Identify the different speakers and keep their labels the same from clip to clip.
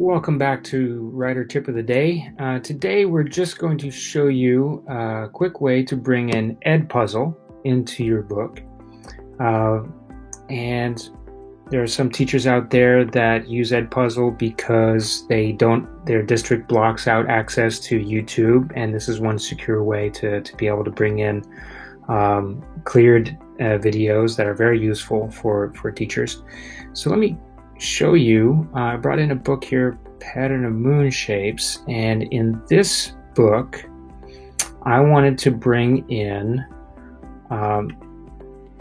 Speaker 1: Welcome back to Writer Tip of the Day. Today we're just going to show you a quick way to bring an Edpuzzle into your book. And there are some teachers out there that use Edpuzzle because their district blocks out access to YouTube, and this is one secure way to be able to bring in cleared videos that are very useful for teachers. So let me show you. I brought in a book here, Pattern of Moon Shapes, and in this book I wanted to bring in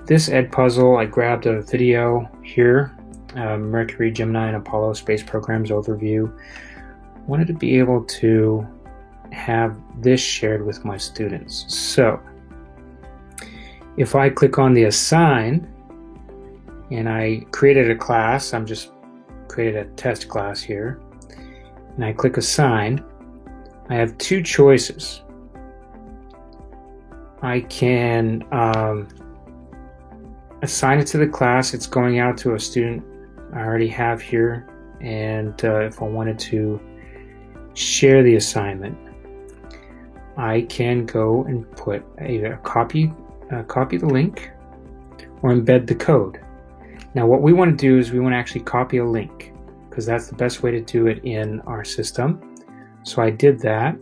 Speaker 1: this Edpuzzle. I grabbed a video here, Mercury, Gemini, and Apollo Space Programs Overview. Wanted to be able to have this shared with my students. So if I click on the Assign, and I created a class, I'm just created a test class here, and I click Assign, I have two choices. I can assign it to the class. It's going out to a student I already have here, and if I wanted to share the assignment, I can go and put either copy the link or embed the code. Now what we want to do is we want to actually copy a link, because that's the best way to do it in our system. So I did that,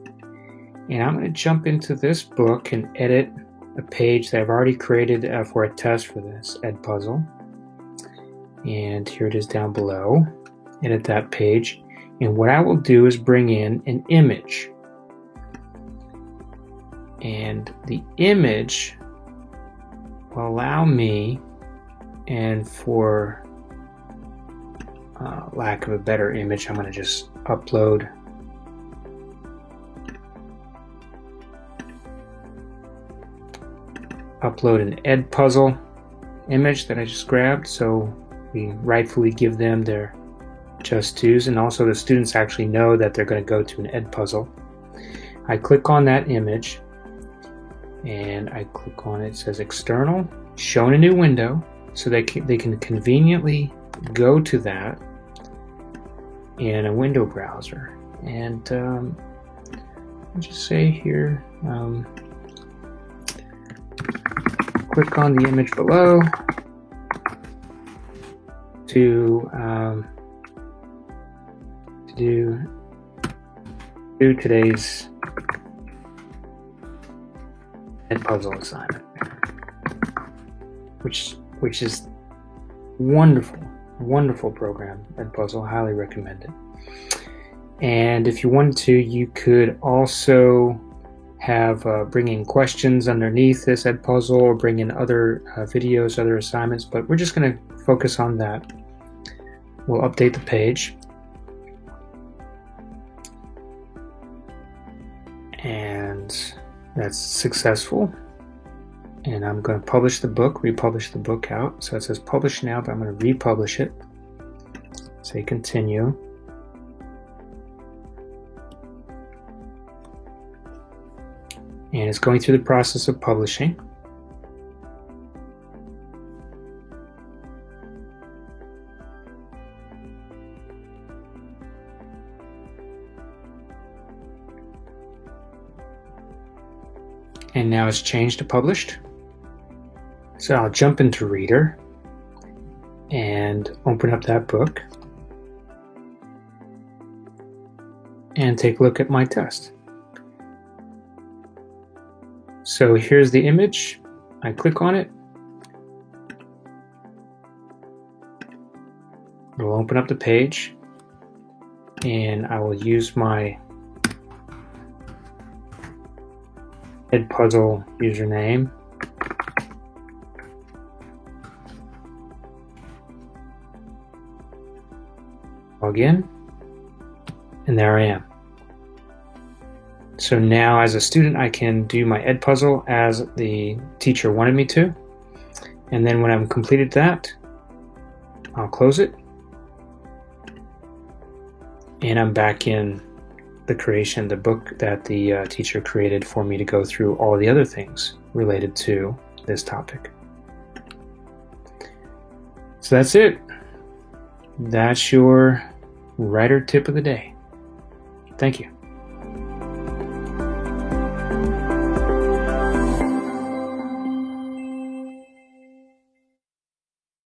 Speaker 1: and I'm going to jump into this book and edit a page that I've already created for a test for this Edpuzzle. And here it is down below. Edit that page, and what I will do is bring in an image, and the image will allow me, and for lack of a better image, I'm going to just upload an Edpuzzle image that I just grabbed, so we rightfully give them their just dues, and also the students actually know that they're going to go to an Edpuzzle. I click on that image, and I click on it. It says external, show in a new window, so they can conveniently go to that in a window browser. And I'll just say here, click on the image below to do today's Edpuzzle assignment, which is wonderful program, Edpuzzle. Highly recommend it. And if you wanted to, you could also have bring in questions underneath this Edpuzzle, or bring in other videos, other assignments, but we're just going to focus on that. We'll update the page, and that's successful. And I'm going to publish the book, republish the book out. So it says publish now, but I'm going to republish it. Say continue. And it's going through the process of publishing. And now it's changed to published. So I'll jump into Reader and open up that book and take a look at my test. So here's the image. I click on it. It'll open up the page, and I will use my Edpuzzle username. Log in, and there I am. So now as a student, I can do my Edpuzzle as the teacher wanted me to, and then when I've completed that, I'll close it, and I'm back in the book that the teacher created for me to go through all the other things related to this topic. So that's it. That's your Writer tip of the day. Thank you.